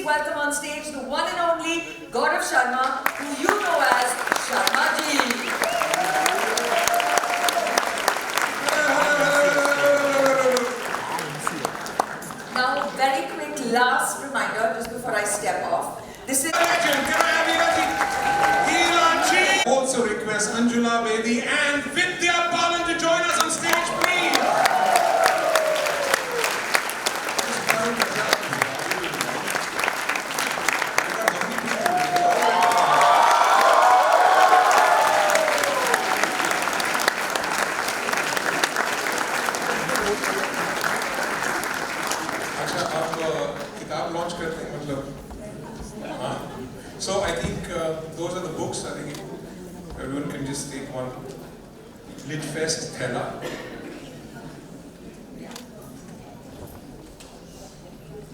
welcome on stage the one and only Gaurav Sharma, who you know as Sharma Ji. Now, very quick last reminder just before I step off. This is also request Anjula Bedi and Vidya Balan to join us on stage, please. अच्छा, आप किताब launch करते हैं मतलब? हाँ. So I think those are the books. I think everyone can just take one. Litfest Thela.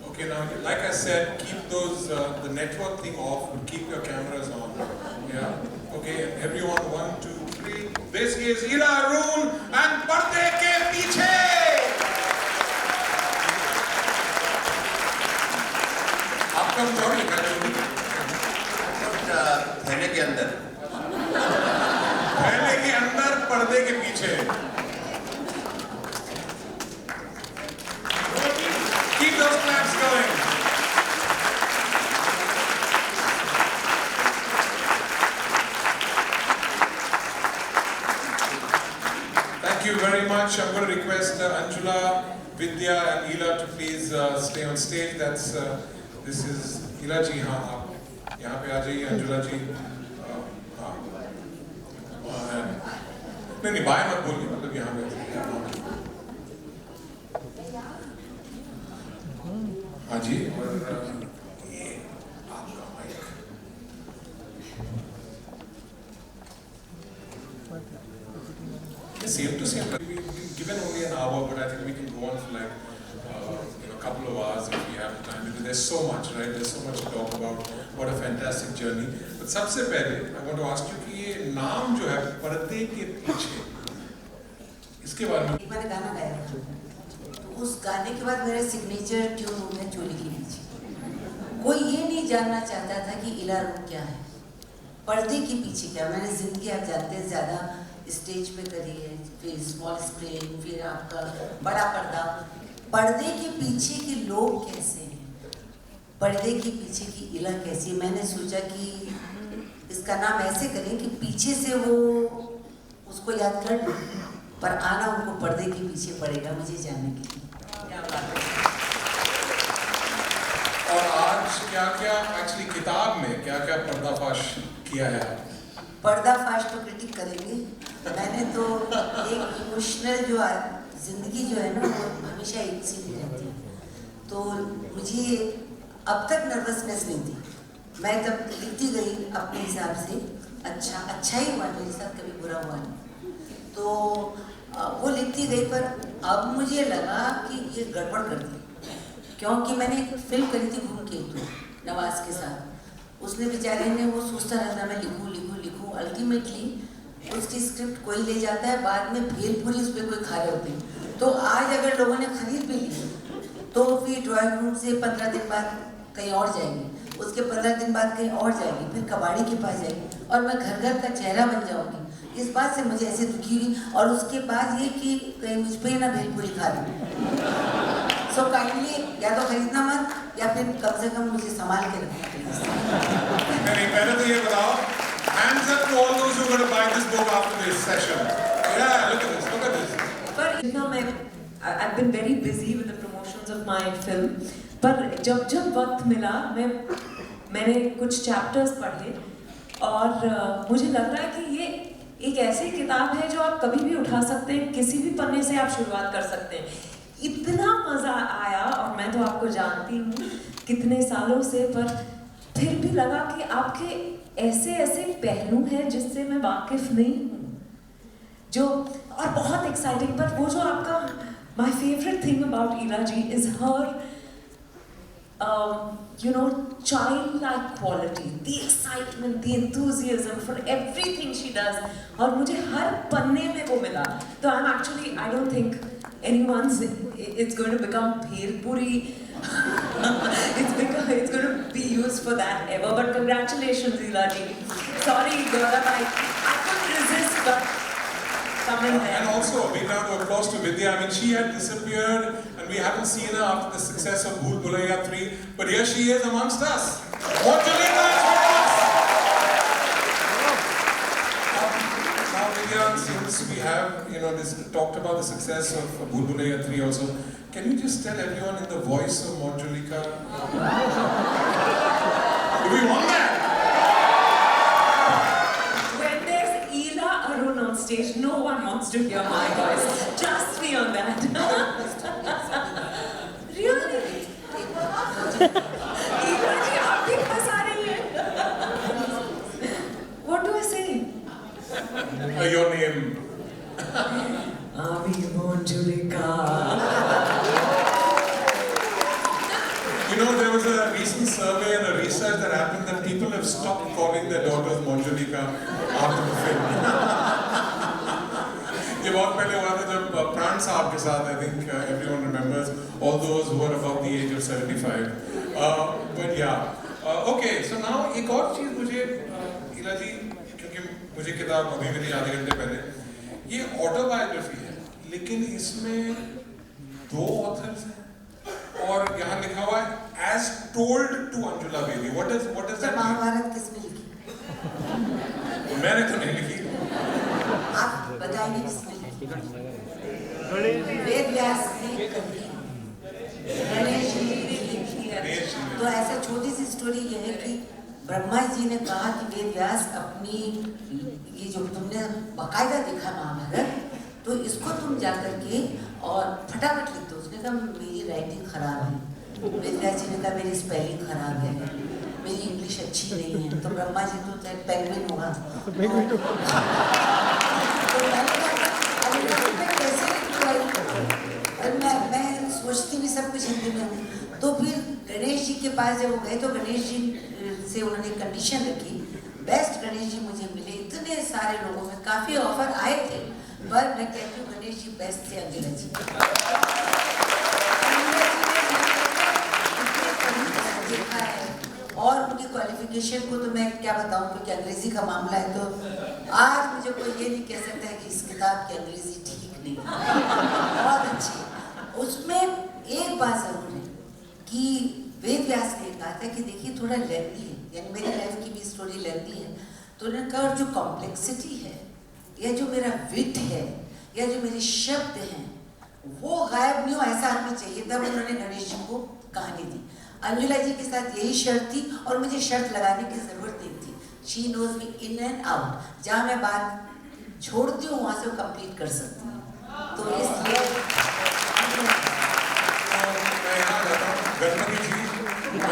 Okay, now like I said, keep those the network thing off. Keep your cameras on. Yeah. Okay, everyone, 1, 2, 3. This is Ila Arun and Parde ke Piche. आपका जोड़ लिखा है थैले के अंदर पर्दे के पीछे. Keep those claps going. Thank you very much. I'm going to request Anjula, Vidya and Ila to please stay on stage. This is Ila ji. हाँ, आप यहाँ पे आ जाइए. अंजुला जी. नहीं बाय मत बोलिए, मतलब यहाँ पे. हाँ जी. और ये आपका mic. Same to same. We've given only an hour, but I think we can go on for like a couple of hours if we have time, because there's so much, right? There's so much to talk about. What a fantastic journey. But सबसे पहले I want to ask you कि ये नाम जो है पर्दे के पीछे, इसके बारे में. मैंने गाना गाया, तो उस गाने के बाद मेरा सिग्नेचर ट्यून हो गया चोली के पीछे. कोई ये नहीं जानना चाहता था कि इला रूप क्या है, पर्दे के पीछे क्या. मैंने जिंदगी, आप जानते हैं, ज़्यादा स्टेज पे करी है, फिर स्मॉल स्क्रीन, फिर आपका बड़ा पर्दा. पर्दे के पीछे के लोग कैसे हैं, पर्दे के पीछे की इला कैसी है. मैंने सोचा कि इसका नाम ऐसे करें कि पीछे से वो उसको याद कर, पर आना उनको पर्दे के पीछे पड़ेगा मुझे जानने के लिए. और आज क्या एक्चुअली किताब में क्या पर्दाफाश किया है? पर्दाफाश तो क्रिटिक करेंगे. मैंने तो एक इमोशनल जो जिंदगी जो है ना, वो हमेशा एक सी नहीं रहती. तो मुझे अब तक नर्वसनेस नहीं थी. मैं तब लिखती गई अपने हिसाब से. अच्छा ही हुआ, मेरे साथ कभी बुरा हुआ नहीं. तो वो लिखती गई, पर अब मुझे लगा कि ये गड़बड़ कर दी, क्योंकि मैंने एक फिल्म करी थी धूमकेतु नवाज के साथ. उसने बेचारे ने वो सोचता रहता मैं लिखूं. अल्टीमेटली उसकी स्क्रिप्ट कोई ले जाता है, बाद में भेलपुरी उस पर कोई खा रहे होते हैं. तो आज अगर लोगों ने खरीद भी ली तो फिर ड्राइंग रूम से 15 दिन बाद कहीं और जाएंगी, उसके 15 दिन बाद कहीं और जाएगी, फिर कबाड़ी के पास जाएगी, और मैं घर का चेहरा बन जाऊंगी. इस बात से मुझे ऐसे दुखी हुई. और उसके बाद ये कि कहीं मुझ पर ना भेलपुरी खा रही. सो काइंडली या तो खरीदना मत, या फिर कम से कम मुझे संभाल के रखना. पहले तो ये बताओ, hands up to all those who are going to buy this book after this session. Yeah, look at this. But you know, I've been very busy with the promotions of my film. पर जब वक्त मिला, मैंने कुछ chapters पढ़े, और मुझे लग रहा है कि ये एक ऐसी किताब है जो आप कभी भी उठा सकते हैं, किसी भी पन्ने से आप शुरुआत कर सकते हैं. इतना मज़ा आया, और मैं तो आपको जानती हूँ कितने सालों से, पर फिर भी लगा कि आपके ऐसे पहलू हैं जिससे मैं वाकिफ नहीं हूँ, जो और बहुत एक्साइटिंग. पर वो जो आपका my favourite thing about Ila ji is her childlike quality, the excitement, the enthusiasm for everything she does. और मुझे हर पन्ने में वो मिला. तो I don't think it's going to become bhelpuri. it's going to excuse for that ever, but congratulations, Ila ji. Sorry, Gaurav, I couldn't resist, but come in there. And also, a big round of applause to Vidya. I mean, she had disappeared, and we haven't seen her after the success of Bhool Bhulaiya 3, but here she is amongst us. Montulika is with us! Now, Vidya, since we have, talked about the success of Bhool Bhulaiya 3 also, can you just tell everyone in the voice of Montulika? Do we want that? When there's Ila Arun on stage, no one wants to hear my voice. Trust me on that. Really? Ila ji, आप भी फंसा रही हैं. What do I say? Your name. Avi Montulika. There was a recent survey and a research that happened that people have stopped calling their daughters Montulika after the film. ये बहुत पहले हुआ था जब प्राण साहब के साथ, I think everyone remembers, all those who are above the age of 75. But yeah, okay. So now एक और चीज मुझे इला जी, क्योंकि मुझे किताब अभी मिली आधे घंटे पहले, ये ऑटोबायोग्राफी है, लेकिन इसमें 2 ऑथर्स हैं और यहाँ लिखा हुआ है as told to Anjula Baby. What does that mean? Mahabharat किसने लिखी? मैंने तो नहीं लिखी. आप बताइए किसने लिखी? वेद व्यास ने कही, गणेश जी ने लिखी. तो ऐसा छोटी सी स्टोरी ये है कि ब्रह्मा जी ने कहा कि वेद व्यास अपनी ये जो तुमने बाकायदा लिखा महाभारत, तो इसको तुम जाकर के और फटाफट लिख दो. उसने कहा मेरी राइटिंग खराब है. वेद व्यास जी ने कहा मेरी स्पेलिंग खराब है, मेरी इंग्लिश अच्छी नहीं है. तो ब्रह्मा जी तो पेंगुइन होगा, तो मैंने कहा कैसे और मैं सोचती भी सब कुछ हिंदी में हूँ. तो फिर गणेश जी के पास जब वो गए तो गणेश जी से उन्होंने कंडीशन रखी, बेस्ट गणेश जी मुझे मिले. इतने सारे लोगों में काफ़ी ऑफर आए थे, पर मैं कहती हूँ गणेश जी बेस्ट थे. अंजलि जी देखा है और उनकी क्वालिफिकेशन को तो मैं क्या बताऊँ, क्योंकि अंग्रेजी का मामला है. तो आज मुझे कोई ये नहीं कह सकता है कि इस किताब की अंग्रेजी ठीक नहीं, बहुत अच्छी है. उसमें एक बात जरूर है कि वेद व्यास ने कहा था कि देखिए थोड़ा लेंथी है, यानी मेरी लाइफ की भी स्टोरी लेंथी है. तो उन्होंने कहा और जो कॉम्प्लेक्सिटी है या जो मेरा विट है या जो मेरे शब्द हैं वो गायब नहीं हो, ऐसा आदमी चाहिए. तब उन्होंने गणेश जी को कहानी दी. अंजुला जी के साथ यही शर्त थी और मुझे शर्त लगाने की जरूरत नहीं थी. She knows me in and out. जहाँ मैं बात छोड़ती हूँ वहाँ से वो कंप्लीट कर सकती हूँ. तो इसलिए गणपति जी,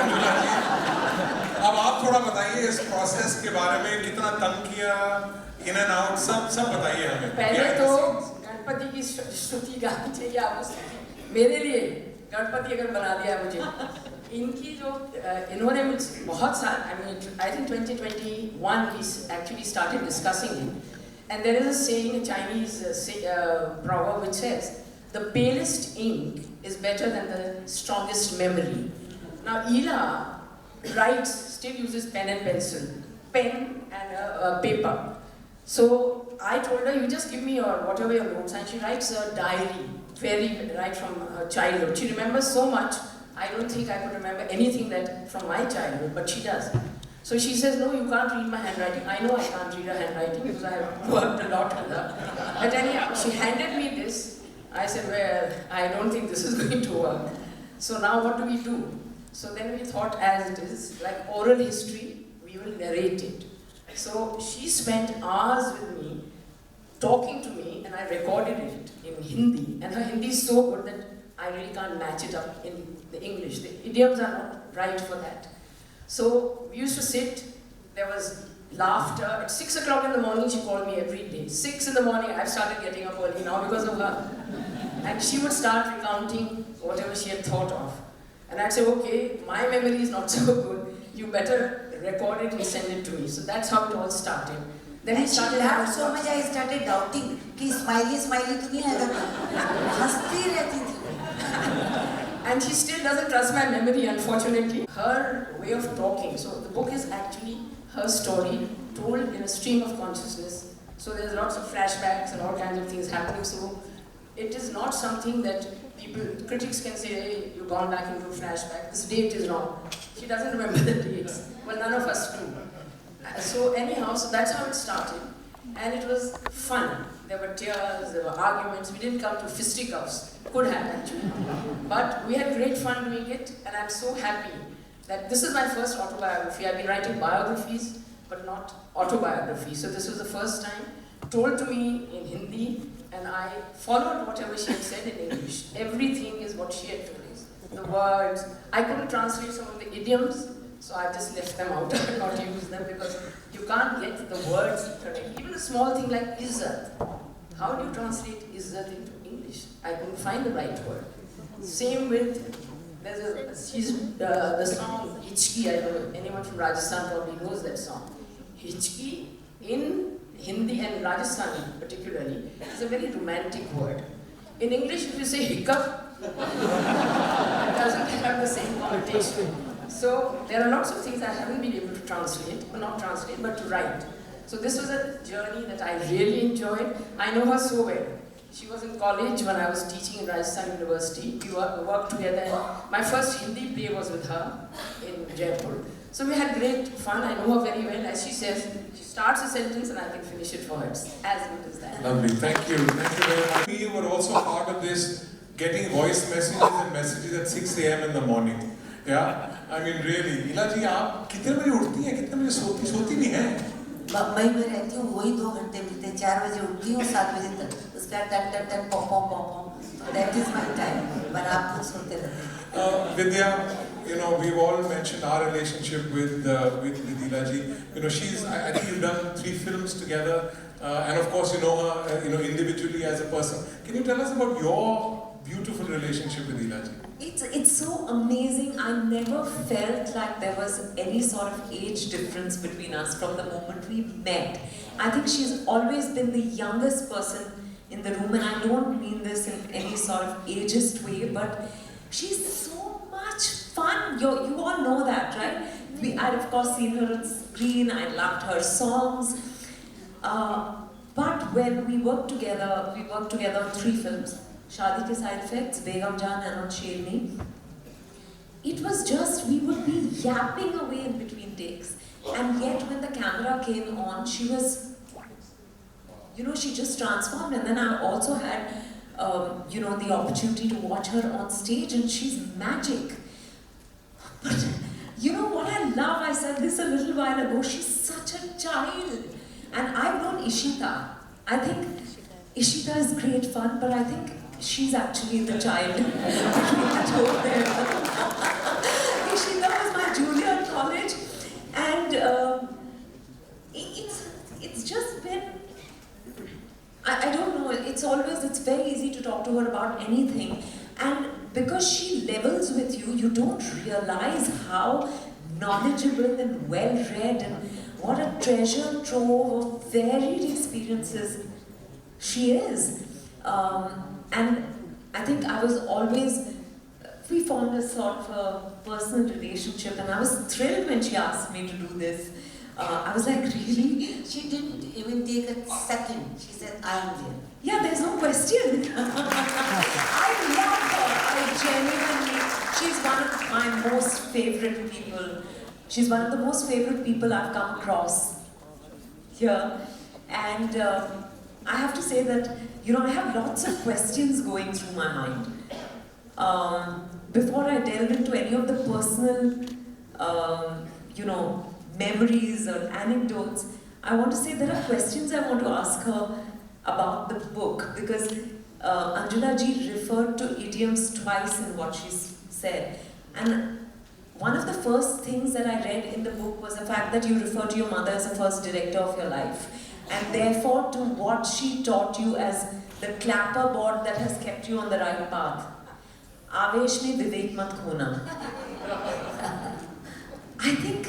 अंजुला जी, अब आप थोड़ा बताइए इस प्रोसेस के बारे में. कितना तंग किया, इन एंड आउट, सब बताइए हमें. पहले तो गणपति की स्तुति गानी चाहिए आपको. मेरे लिए गणपति अगर बना दिया मुझे, इनकी जो इन्होंने मुझे बहुत सारे, I think 2021 we actually started discussing it, and there is a saying, a Chinese proverb which says, the palest ink is better than the strongest memory. Now Ila writes, still uses pen and pencil, pen and paper. So I told her, you just give me your whatever your notes, and she writes a diary, right from her childhood. She remembers so much. I don't think I could remember anything that from my childhood, but she does. So she says, no, you can't read my handwriting. I know I can't read her handwriting because I have worked a lot with her. But anyhow, she handed me this. I said, well, I don't think this is going to work. So now what do we do? So then we thought, as it is, like oral history, we will narrate it. So she spent hours with me, talking to me, and I recorded it in Hindi. And her Hindi is so good that I really can't match it up in the English. The idioms are not right for that. So we used to sit, there was laughter. At 6 o'clock in the morning, she called me every day. 6 in the morning, I've started getting up early now because of her. And she would start recounting whatever she had thought of. And I'd say, okay, my memory is not so good. You better record it and send it to me. So that's how it all started. Then we started having so much I started doubting कि smiley तो नहीं आएगा, हंसती रहती थी. And she still doesn't trust my memory, unfortunately. Her way of talking, so the book is actually her story told in a stream of consciousness. So there's lots of flashbacks and all kinds of things happening. So it is not something that critics can say, hey, you've gone back into a flashback, this date is wrong. She doesn't remember the dates. Well, none of us do. So anyhow, so that's how it started. And it was fun. There were tears, there were arguments. We didn't come to fisticuffs. Could have actually. But we had great fun doing it, and I'm so happy that this is my first autobiography. I've been writing biographies, but not autobiographies. So this was the first time, told to me in Hindi, and I followed whatever she had said in English. Everything is what she had phrased. The words, I couldn't translate some of the idioms, so I just left them out and not used them because you can't get the words correct. Even a small thing like izzat. How do you translate izzat into English? I couldn't find the right word. Same with, the song Hichki, I know anyone from Rajasthan probably knows that song. Hichki in Hindi and Rajasthani particularly is a very romantic word. In English, if you say hiccup, it doesn't have the same connotation. So there are lots of things I haven't been able to translate, or not translate, but to write. So this was a journey that I really enjoyed. I know her so well. She was in college when I was teaching in Rajasthan University. We worked together. My first Hindi play was with her in Jaipur. So we had great fun. I know her very well. As she says, she starts a sentence and I can finish it for her. It's as good as that. Lovely. Thank you. Thank you very much. You were also part of this, getting voice messages and messages at 6 a.m. in the morning. Yeah? I mean, really. Ila ji, आप कितने बजे उठती हैं? कितने बजे सोती नहीं हैं? मैं रहती हूँ वही 2 घंटे मिलते हैं 4 बजे उठती हूँ 7 बजे तक उसका टन टन टन पॉम पॉम पॉम दैट इज माय टाइम पर आप कुछ सुनते रहते हैं Vidya, you know, we've all mentioned our relationship with Ila ji. You know, I think you've done 3 films together, and of course you know her, you know, individually as a person. Can you tell us about your beautiful relationship with Ila ji? It's so amazing. I never felt like there was any sort of age difference between us from the moment we met. I think she's always been the youngest person in the room, and I don't mean this in any sort of ageist way, but she's so much fun. You all know that, right? I'd of course seen her on screen. I loved her songs. But when we worked together on 3 films. Shaadi Ke Side Effects, Begum Jaan and on Sherni. It was just, we would be yapping away in between takes. And yet when the camera came on, she was, you know, she just transformed. And then I also had, you know, the opportunity to watch her on stage, and she's magic. But you know what I love? I said this a little while ago, she's such a child. And I've known Ishita. I think Ishita is great fun, but I think she's actually the child between the two of them. Ishita was my junior at college, and it's just been, I don't know, it's very easy to talk to her about anything, and because she levels with you, you don't realize how knowledgeable and well-read and what a treasure trove of varied experiences she is. And I think we formed a sort of a personal relationship, and I was thrilled when she asked me to do this. I was like, really? She didn't even take a second. She said, I am there. Yeah, there's no question. I love her. I genuinely, she's one of my most favorite people. She's one of the most favorite people I've come across here. And I have to say that, you know, I have lots of questions going through my mind. Before I delve into any of the personal, you know, memories or anecdotes, I want to say there are questions I want to ask her about the book, because Anjula ji referred to idioms twice in what she said. And one of the first things that I read in the book was the fact that you refer to your mother as the first director of your life, and therefore to what she taught you as the clapperboard that has kept you on the right path. Avesh mein vivek mat khona. I think,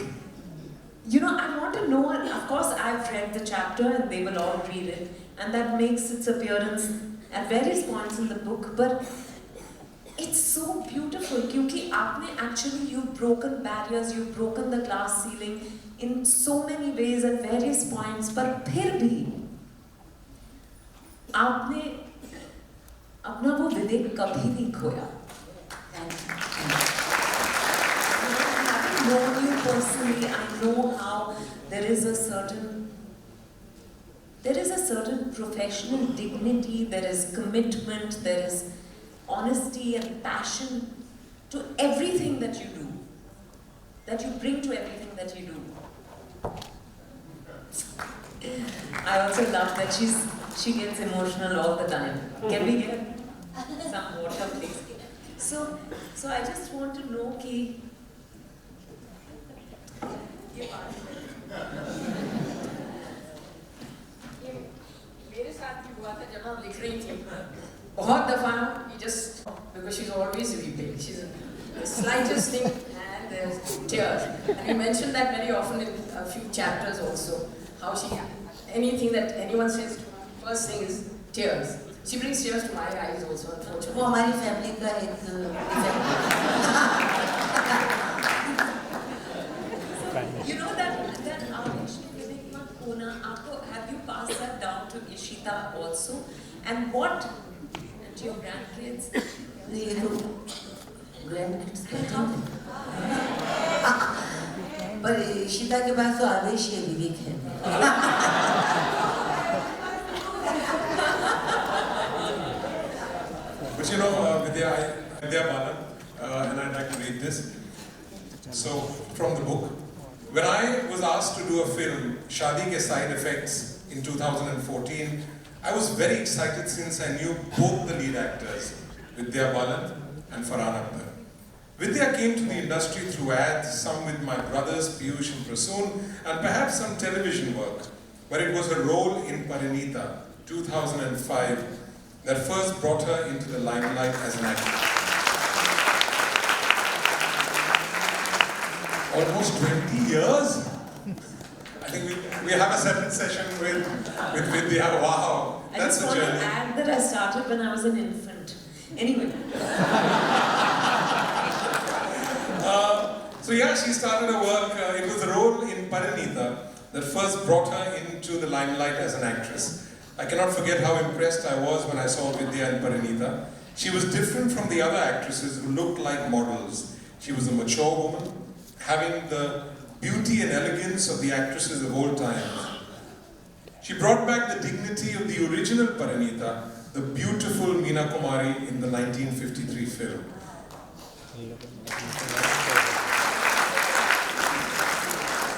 you know, I want to know, and of course I've read the chapter and they will all read it, and that makes its appearance at various points in the book, but it's so beautiful क्योंकि आपने actually you've broken barriers, you've broken the glass ceiling in so many ways at various points, पर फिर भी आपने अपना वो विवेक कभी नहीं खोया. Having known you personally, I know how there is a certain professional dignity, there is commitment, there is honesty and passion to everything that you do, that you bring to everything that you do. I also love that she gets emotional all the time. Can we get some water, please? So I just want to know कि ये मेरे साथ भी हुआ था जब हम लिख रही थी. बहुत दफा you just because she's always weeping. She's the slightest thing and there's tears. And you mentioned that very often in a few chapters also. How she anything that anyone says to her, first thing is tears. She brings tears to my eyes also, unfortunately. वो हमारी family का एक You know that Amish Vivek Mat Khona, have you passed that down to Ishita also? And what to your grandkids? ये तो grandkids कहते हैं. पर ईशिता के पास तो आदेश है, विवेक है. But you know, Vidya Balan, and I'd like to read this. So, from the book. When I was asked to do a film, Shaadi Ke Side Effects, in 2014, I was very excited since I knew both the lead actors, Vidya Balan and Farhan Akhtar. Vidya came to the industry through ads, some with my brothers Piyush and Prasoon, and perhaps some television work, but it was her role in Parinita, 2005, that first brought her into the limelight as an actress. Almost 20 years? I think we have a separate session with Vidya. Wow, that's a journey. I just want to add that I started when I was an infant. Anyway. So yeah, she started her work. It was the role in Parinita that first brought her into the limelight as an actress. I cannot forget how impressed I was when I saw Vidya in Parinita. She was different from the other actresses who looked like models. She was a mature woman, having the beauty and elegance of the actresses of old times. She brought back the dignity of the original Parinita, the beautiful Meena Kumari in the 1953 film.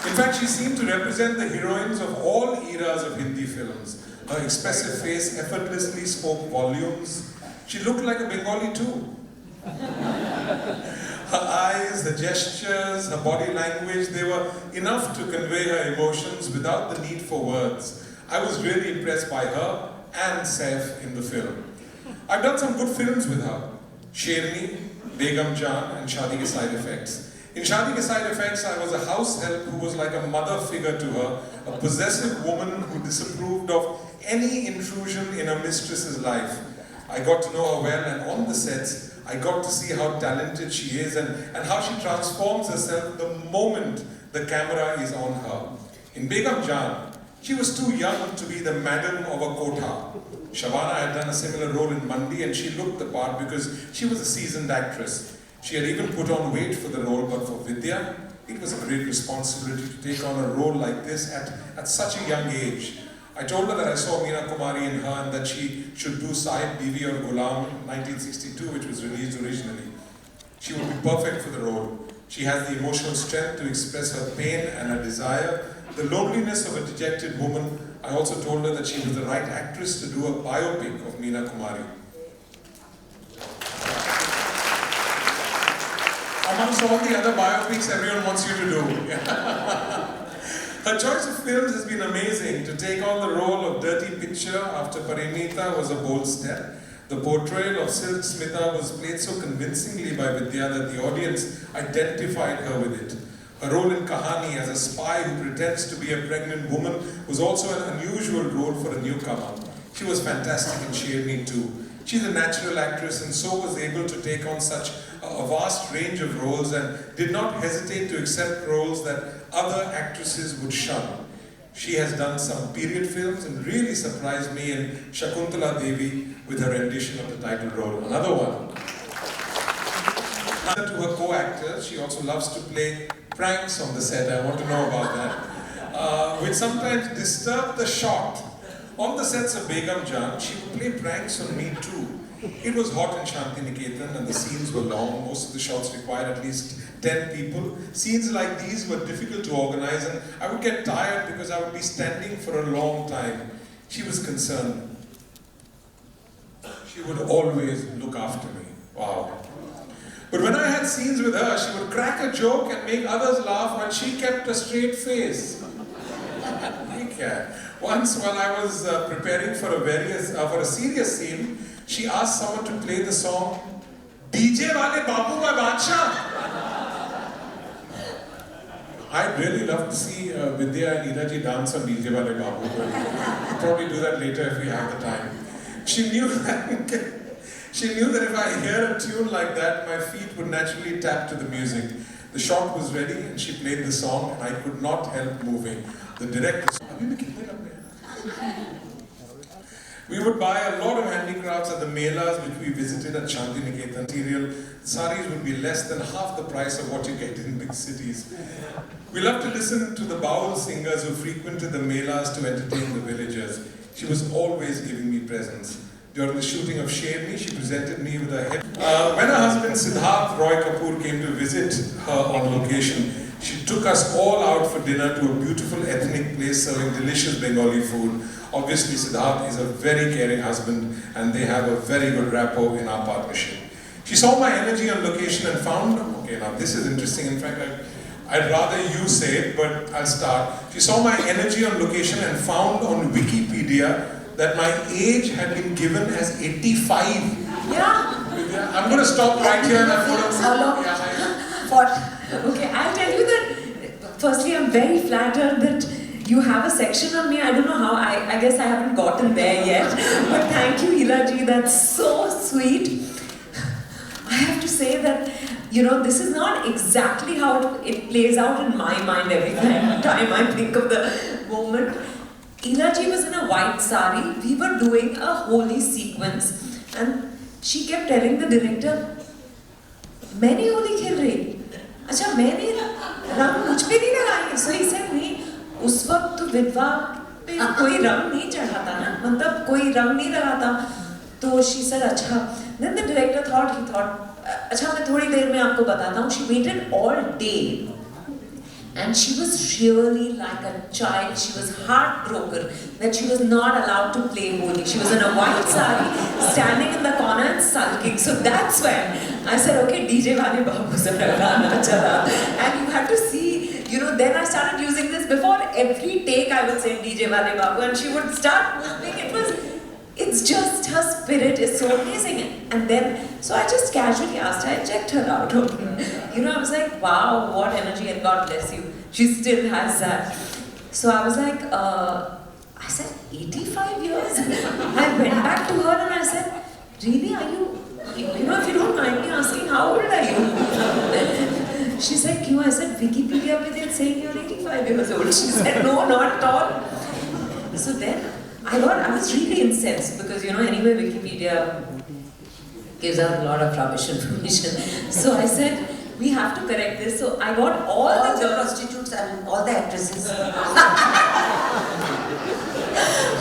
In fact, she seemed to represent the heroines of all eras of Hindi films. Her expressive face effortlessly spoke volumes. She looked like a Bengali too. Her eyes, her gestures, her body language, they were enough to convey her emotions without the need for words. I was really impressed by her and Saif in the film. I've done some good films with her. Sherni, Begum Jaan and Shaadi Ke Side Effects. In Shaadi Ke Side Effects, I was a house help who was like a mother figure to her, a possessive woman who disapproved of any intrusion in her mistress's life. I got to know her well, and on the sets, I got to see how talented she is and how she transforms herself the moment the camera is on her. In Begum Jaan, she was too young to be the madam of a kotha. Shabana had done a similar role in Mandi and she looked the part because she was a seasoned actress. She had even put on weight for the role, but for Vidya, it was a great responsibility to take on a role like this at such a young age. I told her that I saw Meena Kumari in her and that she should do Sahib Biwi or Ghulam 1962, which was released originally. She would be perfect for the role. She has the emotional strength to express her pain and her desire, the loneliness of a dejected woman. I also told her that she was the right actress to do a biopic of Meena Kumari. Amongst all the other biopics everyone wants you to do. Her choice of films has been amazing. To take on the role of Dirty Picture after Parinita was a bold step. The portrayal of Silk Smita was played so convincingly by Vidya that the audience identified her with it. Her role in Kahani as a spy who pretends to be a pregnant woman was also an unusual role for a newcomer. She was fantastic in Sherni too. She's a natural actress and so was able to take on such a vast range of roles and did not hesitate to accept roles that other actresses would shun. She has done some period films and really surprised me in Shakuntala Devi with her rendition of the title role. Another one. To her co-actors, she also loves to play pranks on the set. I want to know about that. Which sometimes disturb the shot. On the sets of Begum Jaan, she would play pranks on me too. It was hot in Shantiniketan and the scenes were long. Most of the shots required at least 10 people. Scenes like these were difficult to organize and I would get tired because I would be standing for a long time. She was concerned. She would always look after me. Wow. But when I had scenes with her, she would crack a joke and make others laugh while she kept a straight face. Once while I was preparing for a serious scene, she asked someone to play the song DJ Wale Babu by Badshah. I'd really love to see Vidya and Iraji dance on DJ Wale Babu. We'll probably do that later if we have the time. She knew that if I hear a tune like that, my feet would naturally tap to the music. The shot was ready and she played the song and I could not help moving. The director... We would buy a lot of handicrafts at the melas which we visited at Shantiniketan. Material saris would be less than half the price of what you get in big cities. We loved to listen to the baul singers who frequented the melas to entertain the villagers. She was always giving me presents. During the shooting of Sherni, she presented me with a head. When her husband Siddharth Roy Kapoor came to visit her on location, she took us all out for dinner to a beautiful ethnic place serving delicious Bengali food. Obviously, Siddharth is a very caring husband and they have a very good rapport in our partnership. She saw my energy on location and found, okay, now this is interesting. In fact, I'd rather you say it, but I'll start. She saw my energy on location and found on Wikipedia that my age had been given as 85. Yeah. I'm going to stop right here and I'm going to... How long? Okay, I'll tell you that, firstly, I'm very flattered that you have a section on me. I don't know how, I guess I haven't gotten there yet. But thank you, Hila-ji, that's so sweet. I have to say that, you know, this is not exactly how it plays out in my mind every time I think of the moment. Hila-ji was in a white sari. We were doing a holy sequence and she kept telling the director, मैं नहीं होली खेल रही, अच्छा मैं नहीं रंग मुझ पे नहीं लगाएंगे. So he said नहीं, उस वक्त तो विधवा पे कोई रंग नहीं चढ़ाता ना, मतलब कोई रंग नहीं लगाता. तो she said अच्छा. Then the director thought, अच्छा मैं थोड़ी देर में आपको बताता हूँ. She waited all day. And she was really like a child. She was heartbroken that she was not allowed to play Holi. She was in a white sari, standing in the corner and sulking. So that's when I said, okay, DJ Wale Babu se gana chala. And you had to see, you know, then I started using this. Before every take I would say DJ Wale Babu and she would start moving. It's just her spirit is so amazing. And then, so I just casually asked her, I checked her out. You know, I was like, wow, what energy, and God bless you. She still has that. So I was like, I said, 85 years? I went back to her and I said, really, are you know, if you don't mind me asking, how old are you? She said, Kyun? I said, Wikipedia pe they're saying you're 85 years old. She said, no, not at all. So then, I was really incensed because, you know, anyway, Wikipedia gives out a lot of rubbish information. So I said, we have to correct this. So I got all the prostitutes and all the actresses.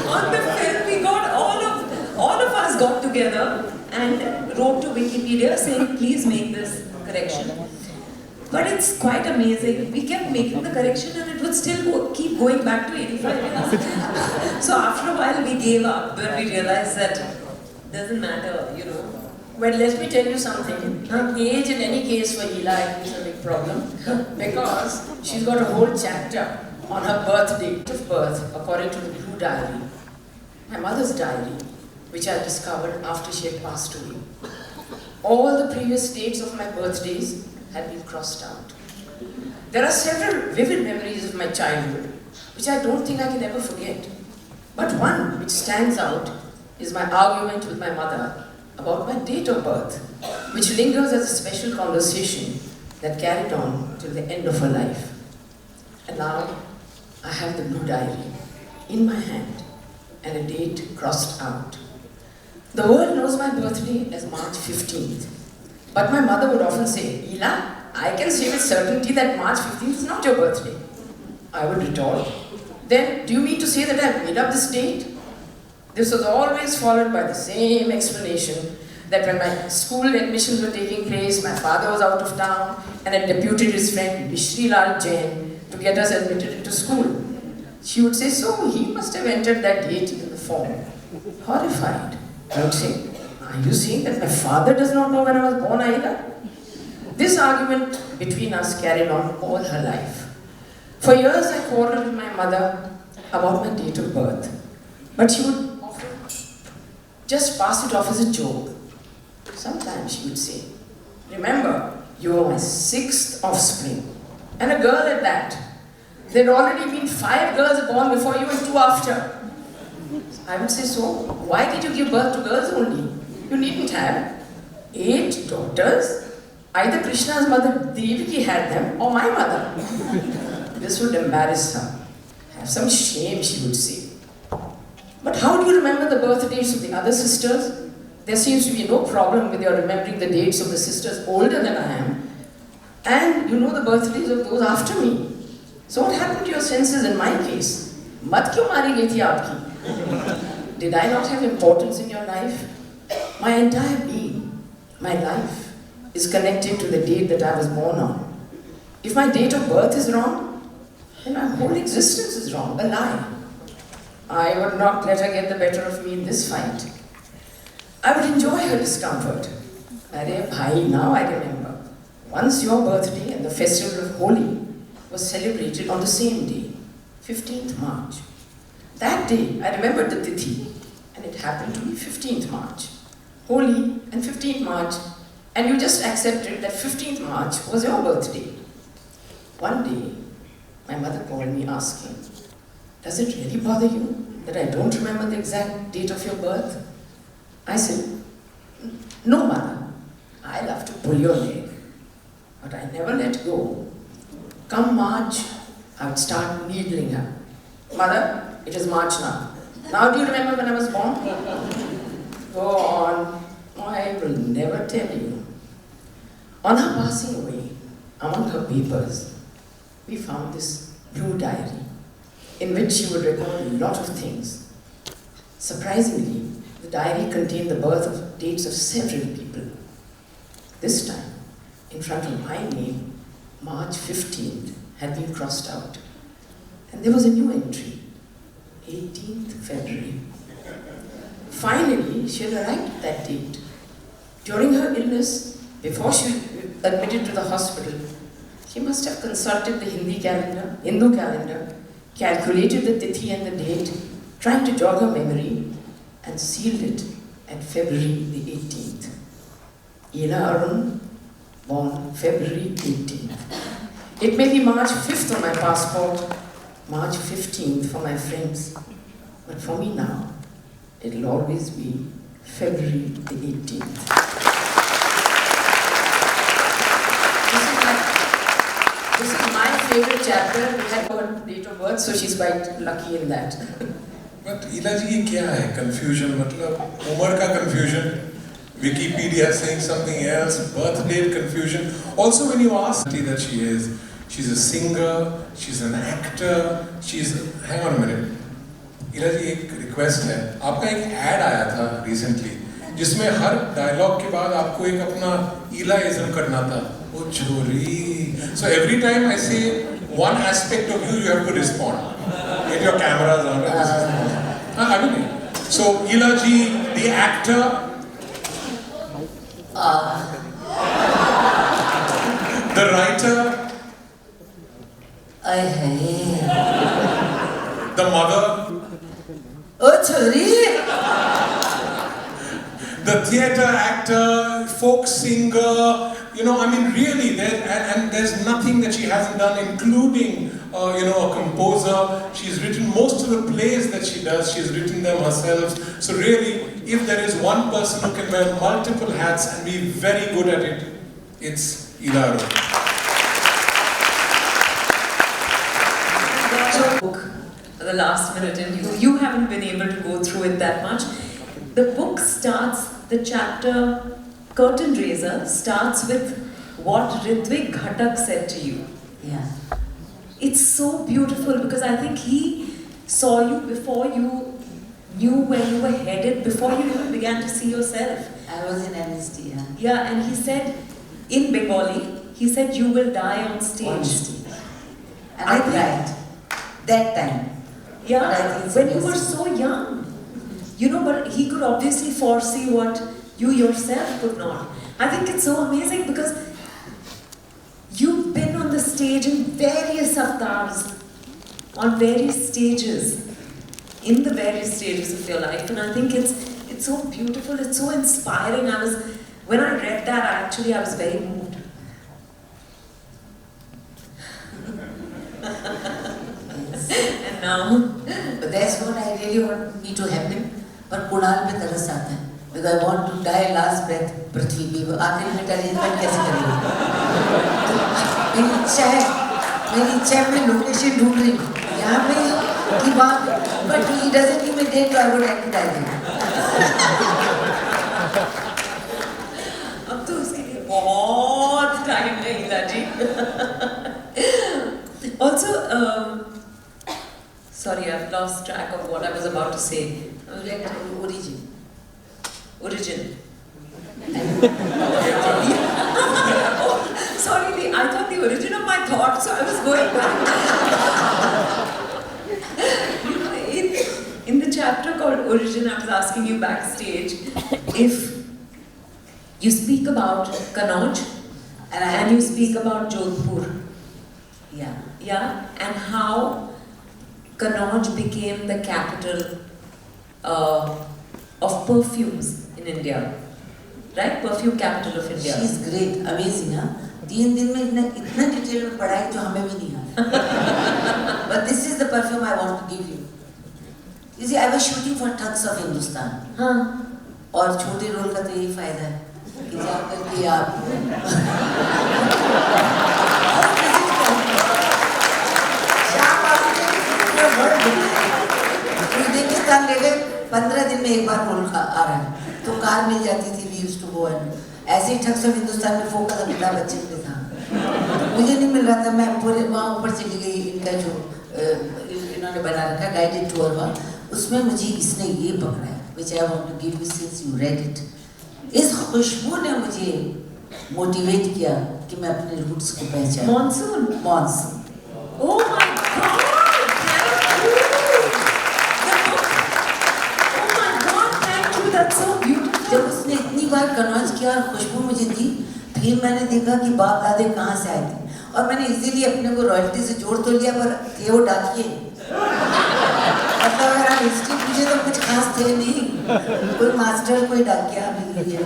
On the film, we got all of us got together and wrote to Wikipedia saying, please make this correction. But it's quite amazing. We kept making the correction and it would still keep going back to 85 years. So after a while we gave up when we realized that it doesn't matter, you know. Well, let me tell you something. Age in any case for Hila, I think is a big problem because she's got a whole chapter on her birth date of birth according to the Blue Diary, my mother's diary, which I discovered after she had passed away. All the previous dates of my birthdays had been crossed out. There are several vivid memories of my childhood, which I don't think I can ever forget. But one which stands out is my argument with my mother about my date of birth, which lingers as a special conversation that carried on till the end of her life. And now I have the blue diary in my hand and a date crossed out. The world knows my birthday as March 15th, but my mother would often say, Ela, I can say with certainty that March 15th is not your birthday. I would retort, then do you mean to say that I have made up this date? This was always followed by the same explanation that when my school admissions were taking place, my father was out of town and had deputed his friend Mishri Lal Jain to get us admitted into school. She would say, so he must have entered that date in the form. Horrified, I would say, are you saying that my father does not know when I was born either? This argument between us carried on all her life. For years I quarreled with my mother about my date of birth, but she would often just pass it off as a joke. Sometimes she would say, remember, you are my 6th offspring, and a girl at that. There had already been 5 girls born before you and 2 after. I would say, so why did you give birth to girls only? You needn't have 8 daughters. Either Krishna's mother Devaki had them or my mother. This would embarrass her. Have some shame, she would say. But how do you remember the birth dates of the other sisters? There seems to be no problem with your remembering the dates of the sisters older than I am. And you know the birthdays of those after me. So what happened to your senses in my case? Mat kyun mari gayi thi aapki? Did I not have importance in your life? My entire being, my life, is connected to the date that I was born on. If my date of birth is wrong, then my whole existence is wrong, a lie. I would not let her get the better of me in this fight. I would enjoy her discomfort. Arey bhai, now I remember. Once your birthday and the festival of Holi was celebrated on the same day, 15th March. That day, I remembered the Tithi, and it happened to be 15th March. Holi and 15th March, and you just accepted that 15th March was your birthday. One day, my mother called me asking, does it really bother you that I don't remember the exact date of your birth? I said, no, mother, I love to pull your leg, but I never let go. Come March, I would start needling her. Mother, it is March now. Now do you remember when I was born? Go on, I will never tell you. On her passing away, among her papers, we found this blue diary in which she would record a lot of things. Surprisingly, the diary contained the birth of dates of several people. This time, in front of my name, March 15th had been crossed out. And there was a new entry, 18th February. Finally, she had arrived at that date. During her illness, before she was admitted to the hospital, she must have consulted the Hindu calendar, calculated the tithi and the date, trying to jog her memory, and sealed it at February the 18th. Ela Arun, born February 18th. It may be March 5th on my passport, March 15th for my friends, but for me now, it'll always be February the 18th. This is my favorite chapter. We had her date of birth, so she's quite lucky in that. But Ela ji, ये क्या है? Confusion, मतलब उम्र का confusion. Wikipedia saying something else, birth date confusion. Also, when you ask that she's a singer, she's an actor, hang on a minute. Ela ji, एक request है. आपका एक ad आया था recently, जिसमें हर dialogue के बाद आपको एक अपना Ela-ism करना था. Oh, chori. So every time I say one aspect of you, you have to respond. Get your cameras on. I mean, so Ela ji, the actor. The writer, the mother, the theatre actor, folk singer, you know, I mean, really, and there's nothing that she hasn't done, including, you know, a composer. She's written most of the plays that she does. She's written them herself. So really, if there is one person who can wear multiple hats and be very good at it, it's Ila Arora. Book at the last minute, and you haven't been able to go through it that much. The book starts, the chapter Curtain Raiser starts with what Ritvik Ghatak said to you. Yeah. It's so beautiful because I think he saw you before you knew where you were headed, before you even began to see yourself. I was in NSD, yeah. Yeah, and he said, in Bengali, he said, you will die on stage. On stage. And I cried. That time. Yeah, But I think it's when you were amazing. so young. You know, but he could obviously foresee what you yourself could not. I think it's so amazing because you've been on the stage in various avatars, on various stages, in the various stages of your life, and I think it's so beautiful, it's so inspiring. When I read that, I was very moved. And now, But that's what I really want me to happen. पर कुणाल पे तरस आता है. Because I want to die last breath पृथ्वी पे. आखिर में arrangement कैसे करेंगे? मेरी इच्छा है मैं लोकेशन ढूंढ रही हूँ. यहाँ पे की बात, but he doesn't give me date, so I would like to die there. अब तो उसके लिए बहुत टाइम है इला जी. Also, sorry, I've lost track of what I was about to say. Origin. Oh, sorry, I thought the origin of my thoughts, so I was going back. In the chapter called Origin, I was asking you backstage if you speak about Kannauj and you speak about Jodhpur. Yeah. Yeah, and how Kannauj became the capital of perfumes in India, right? Perfume capital of India. She is great, amazing, huh? 3 दिन में इतना detail में पढ़ा है जो हमें भी नहीं आता. But this is the perfume I want to give you. You see, I was shooting for Thugs of Hindustan. हाँ. और छोटे रोल का तो यही फायदा है कि जाकर के आप उज्बेकिस्तान ले गए, 15 दिन में एक बार रोल आ रहा है, तो कार मिल जाती थी. We used to go and ऐसे ही ठग्स ऑफ हिंदुस्तान में फोकस अमिताभ बच्चन पे था. मुझे नहीं मिल रहा था, मैं पूरे वहाँ ऊपर चली गई. इनका जो इन्होंने बना रखा गाइडेड टूर वहाँ, उसमें मुझे इसने ये पकड़ा है, which I want to give you since you read it. इस खुशबू ने मुझे मोटिवेट किया कि मैं अपने रूट्स को पहचानूं. Monsoon. Monsoon. Oh my God! Thank you. The book. Oh my God! Thank you. That's so beautiful. जब उसने इतनी बार कन्वर्स किया और खुशबू मुझे दी, फिर मैंने देखा कि बाप दादे कहाँ से आए थे, और मैंने इजीली अपने को रॉयल्टी से जोड़ तो लिया, पर थे वो डाकिए. मतलब अगर आप हिस्ट्री पूछे तो कुछ खास थे नहीं, कोई मास्टर कोई डाकिया नहीं है,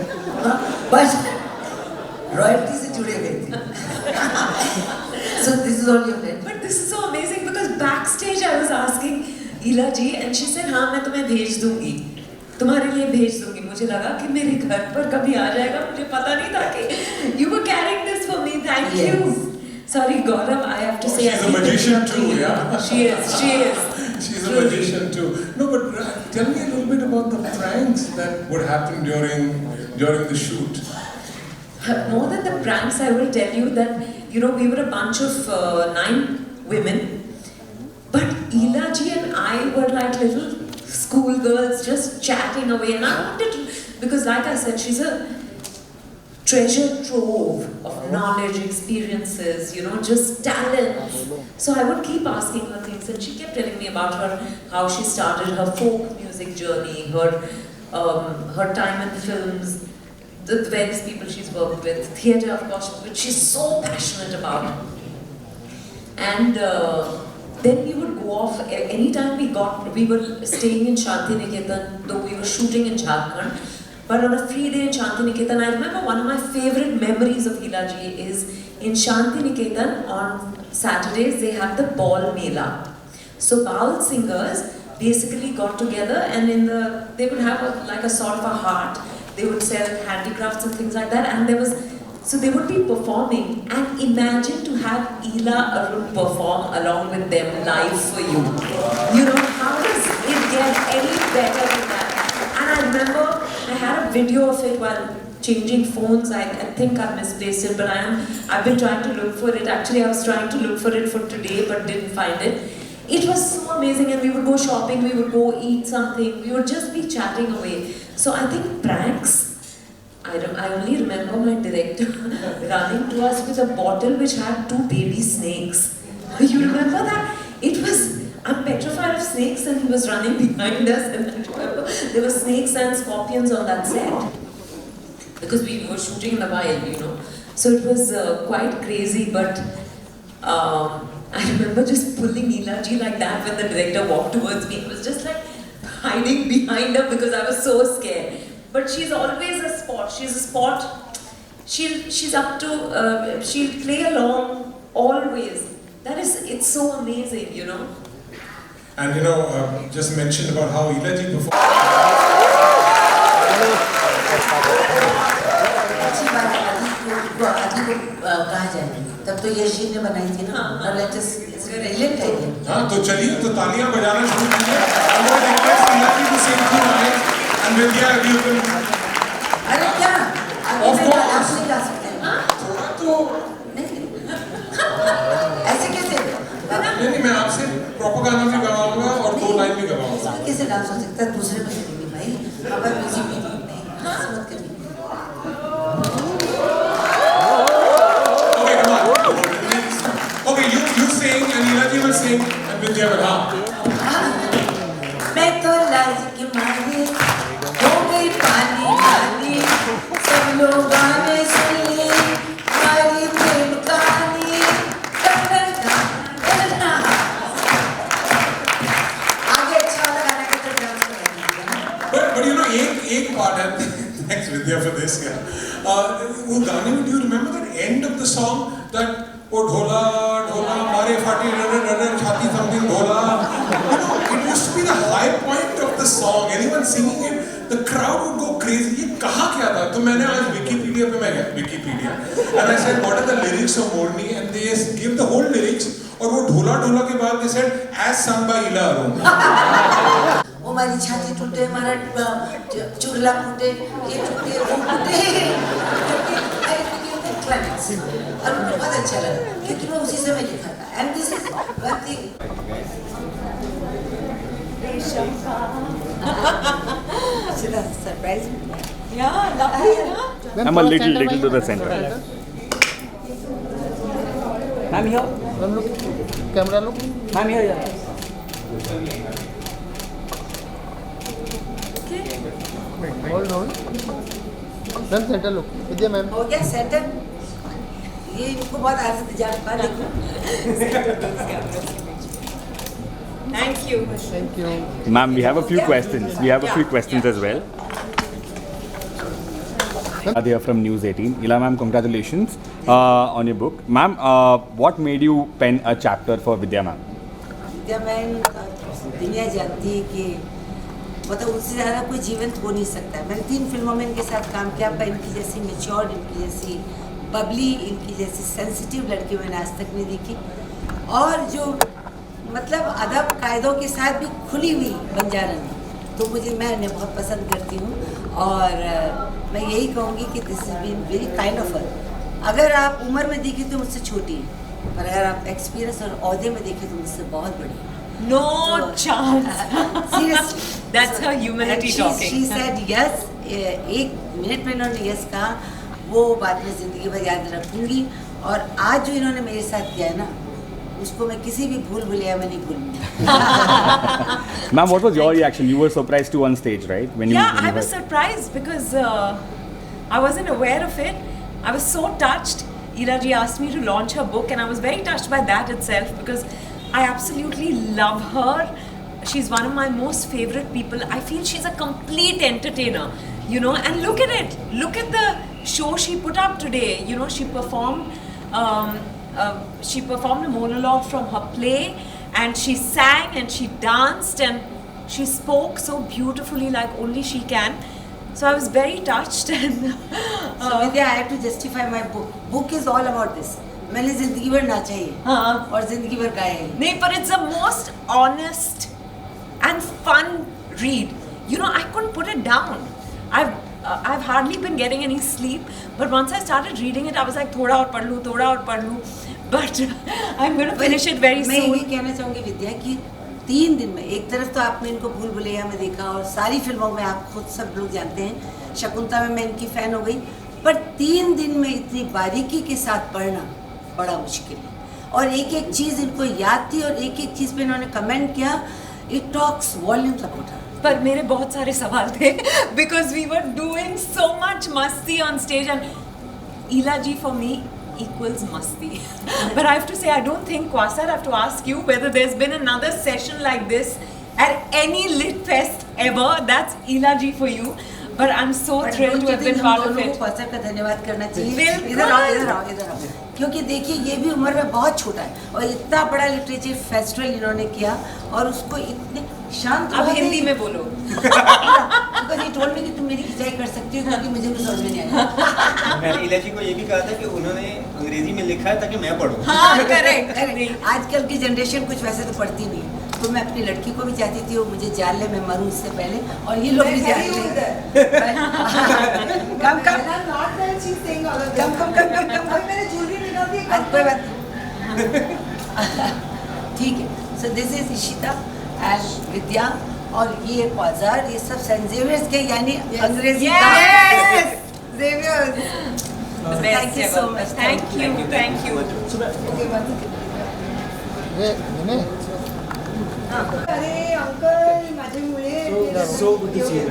बस रॉयल्टी से जुड़े गए थे. So this is all you read. But this is so amazing because backstage I was asking Ila ji and she said हाँ मैं तुम्हें भेज दूँगी, तुम्हारे लिए भेज दूँगी. मुझे लगा कि मेरे घर पर कभी आ जाएगा, मुझे पता नहीं था कि you were carrying this for me. Thank Yes. you. Sorry Gaurav, I have to say. She's a magician too, yeah. She is. She's a magician too. No, but tell me a little bit about the pranks that would happen during the shoot. More than the pranks, I will tell you that, you know, we were a bunch of 9 women, but Ila ji and I were like little schoolgirls just chatting away, and I wanted to, because like I said, she's a treasure trove of knowledge, experiences, you know, just talents. So I would keep asking her things, and she kept telling me about how she started her folk music journey, her time in films, the various people she's worked with, theatre of course, which she's so passionate about. And then we would go off, anytime we were staying in Shanti Niketan, though we were shooting in Jharkhand, But on a free day in Shantiniketan, I remember one of my favorite memories of Hila ji is in Shantiniketan on Saturdays they have the ball mela. So Baul singers basically got together and they would have like a sort of a heart. They would sell handicrafts and things like that, and so they would be performing, and imagine to have Ela Arun perform along with them live for you. You know, how does it get any better than that? And I remember I had a video of it while changing phones. I think I misplaced it, but I've been trying to look for it. Actually, I was trying to look for it for today, but didn't find it. It was so amazing, and we would go shopping, we would go eat something, we would just be chatting away. So I think pranks, I only remember my director running to us with a bottle which had 2 baby snakes. You remember that? I'm petrified of snakes, and he was running behind us, and I remember there were snakes and scorpions on that set. Because we were shooting in the wild, you know. So it was quite crazy, but I remember just pulling Ela ji like that when the director walked towards me. It was just like hiding behind her because I was so scared. But she's always a sport. She's a sport. She's up to, she'll play along always. It's so amazing, you know. And you know, just mentioned about how Ela ji performed. अच्छी बात है, आदि को कहा जाए तब तो यश जी ने बनाई थी ना, लेटेस्ट ब्रिलियंट है ये। हाँ तो चलिए तो तालियां बजाना शुरू कीजिए। I'm going to request Ela ji to sing 2 lines and Vidya you can। अरे क्या? Of course। आप नहीं गा सकते हैं? थोड़ा तो ऐसे कैसे? नहीं मैं आपसे प्रॉपर गाना भी गवाऊंगा और 2 लाइन भी गवाऊंगा। इसमें कैसे डांस हो सकता है? दूसरे में करेंगे भाई, अब म्यूजिक में नहीं, डांस मत करिए। Okay, come on. Okay, you sing and Ela ji will sing and Vidya will मैं तो लाज के मारे हो गई पानी पानी, सब लोग गाने सुन ले हमारी प्रेम कहानी। आगे अच्छा वाला गाना के तो डांस करेंगे। But you know एक part है। Thanks Vidya for this. वो गाने में do you remember that end of the song that वो ढोला ढोला मारे फाटी रन रन छाती something Dhola, you know it used to be the high point of the song. Anyone singing it, the crowd would go crazy. ये कहा क्या था? तो मैंने आज Wikipedia पे मैं गया Wikipedia and I said what are the lyrics of Morni and they give the whole lyrics और वो ढोला ढोला के बाद they said as sung by Ela Arun। वो हमारी छाती टूटे, हमारा चुगला टूटे, ये टूटे, वो टूटे, क्लाइमेक्स। और मुझे बहुत अच्छा लगा क्योंकि वो उसी समय लिखा था। And this is one thing. Surprise. Yeah, lovely. I'm a little to the center. I'm here. Look, camera look. I'm here. Yeah. Hold on. Ma'am, center look. Vidya ma'am. हो गया सेटल। ये इनको बहुत आदत जा पा देखो। Thank you. Thank you. Ma'am, we have a few questions. We have a few questions as well. They are from News 18. Ela ma'am, congratulations on your book. Ma'am, what made you pen a chapter for Vidya ma'am? Vidya ma'am दुनिया जानती है कि मतलब उससे ज़्यादा कोई जीवंत हो नहीं सकता। मैंने 3 फिल्मों में इनके साथ काम किया, पर इनकी जैसी मैच्योर्ड, इनकी जैसी बबली, इनकी जैसी सेंसिटिव लड़की मैंने आज तक नहीं देखी। और जो मतलब अदब कायदों के साथ भी खुली हुई बंजारन, तो मैं इन्हें बहुत पसंद करती हूँ। और मैं यही कहूँगी कि this is been very kind of her. अगर आप उम्र में देखें तो मुझसे छोटी है, पर अगर आप एक्सपीरियंस और ओहदे में देखें तो मुझसे बहुत बड़ी है। No chance. Seriously. That's her humanity talking. She said yes. 1 minute में इन्होंने yes कहा, वो बात मैं जिंदगी भर याद रखूंगी। और आज जो इन्होंने मेरे साथ किया है ना, उसको मैं किसी भी भूल भुलैया में नहीं भूलूंगी। Ma'am, what was your reaction? You were surprised too on stage, right? When Yeah, you I was surprised because I wasn't aware of it. I was so touched. Ela ji asked me to launch her book, and I was very touched by that itself because I absolutely love her. She's one of my most favorite people. I feel she's a complete entertainer. you know, and look at it. Look at the show she put up today. You know, she performed a monologue from her play, and she sang and she danced and she spoke so beautifully like only she can. So I was very touched and So Vidya, I have to justify my book. Book is all about this. मैंने जिंदगी भर नाचा ही है हाँ. और जिंदगी भर गाया ही. No, but it's the most honest and fun read. You know, I couldn't put it down. I've hardly been getting any sleep, but once I started reading it, I was like, थोड़ा और पढ़ लूँ. But I'm going to finish it very मैं soon. ये कहना चाहूँगी विद्या कि 3 दिन में एक तरफ तो आपने इनको भूल भुलैया में देखा और सारी फिल्मों में आप खुद सब लोग जानते हैं, शकुंतला में मैं इनकी फ़ैन हो गई, पर 3 दिन में इतनी बारीकी के साथ पढ़ना बड़ा मुश्किल है और एक एक चीज़ इनको याद थी और एक एक चीज़ पे इन्होंने कमेंट किया. It talks volumes about her. पर मेरे बहुत सारे सवाल थे because we were doing so much मस्ती on stage and Ila ji for me equals masti. But I have to say, I don't think, Kwasar, I have to ask you whether there's been another session like this at any lit fest ever. That's Ila ji for you. But I'm so thrilled to have been part of it. Quasar का धन्यवाद करना चाहिए. बिल्कुल. इधर आओ. क्योंकि देखिए ये भी उम्र में बहुत छोटा है और इतना बड़ा लिटरेचर फेस्टिवल इन्होंने किया और उसको इतने शांत. अब हिंदी में बोलो. Because he told me कि तुम मेरी खिंचाई कर सकती हो क्योंकि मुझे कुछ समझ में नहीं आया. मैंने इला जी को ये भी कहा था कि उन्होंने अंग्रेजी में लिखा है ताकि मैं पढूं. हाँ, करेक्ट. आजकल की जनरेशन कुछ वैसे तो पढ़ती नहीं, तो मैं अपनी लड़की को भी चाहती थी वो मुझे जान ले, मैं मरूं इससे पहले, और ये लोग भी जान ले. कम कोई बात ठीक है. So this is Ishita and Vidya और ये क्वाजार, ये सब सेंट जेवियर्स के यानी अंग्रेजी. Thank you so much. Thank you. अरे अंकल माझे मुळे So good to see you.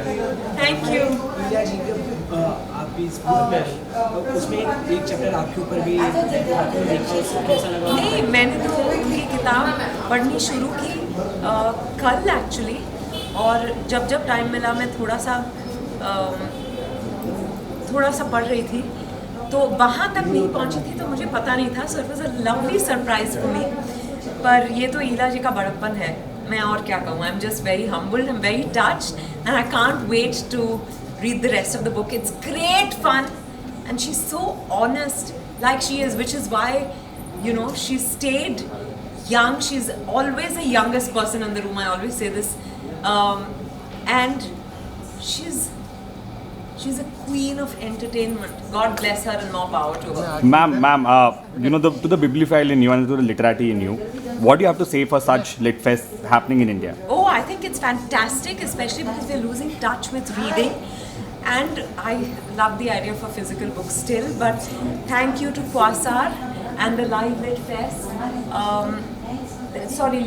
Thank you. ईला जी आप इस बुक में उसमें एक चैप्टर आपके ऊपर भी आपने देखा, उसको कैसा लगा? नहीं, मैंने तो उनकी किताब पढ़नी शुरू की कल एक्चुअली, और जब टाइम मिला मैं थोड़ा सा पढ़ रही थी, तो वहाँ तक नहीं पहुँची थी तो मुझे पता नहीं था. So it was a lovely surprise for me. पर ये तो ईला जी का बड़प्पन है, मैं और क्या कहूँ. I am just very humbled, I am very touched and I can't wait to read the rest of the book. It's great fun and she's so honest like she is, which is why, you know, she stayed young. She's always the youngest person in the room, I always say this, and she's a queen of entertainment. God bless her and more power to her. Ma'am, you know, to the bibliophile in you and to the literati in you, what do you have to say for such lit fests happening in India? Oh, I think it's fantastic, especially because we're losing touch with reading. And I love the idea of a physical book still, but thank you to Kwasar and the Live Lit Fest.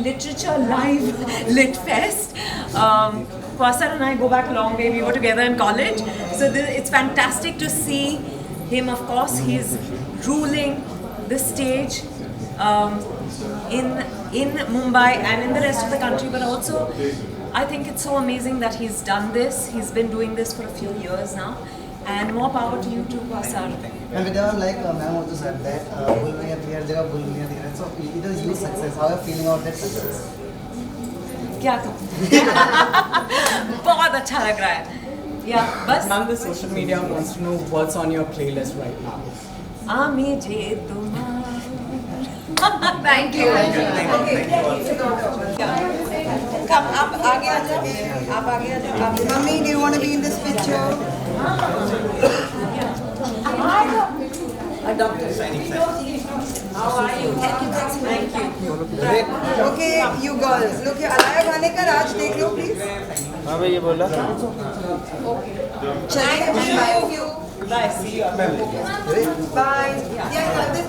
Literature Live Lit Fest. Kwasar and I go back a long way. We were together in college. So it's fantastic to see him. Of course, he's ruling the stage in Mumbai and in the rest of the country, but also I think it's so amazing that he's done this. He's been doing this for a few years now, and more power to you too, Kwasar. And Vidya, like ma'am also said that Bulmaya clear jagah Bulmaya did it. So it is huge success. How are you feeling about that success? क्या कहूँ? बहुत अच्छा लग रहा है. Yeah, बस. Ma'am, the social media wants to know what's on your playlist right now. आमेजे तुम्हार. Thank you. Come, आप आगे आ जाओ. Mummy, do you want to be in this picture? A doctor. How are you? Thank you. Okay, you girls. Look, ये अलाया खाने का राज देख लो please. हाँ भाई ये बोला. चलिए, bye. Bye. See you. Bye. Yeah, I love this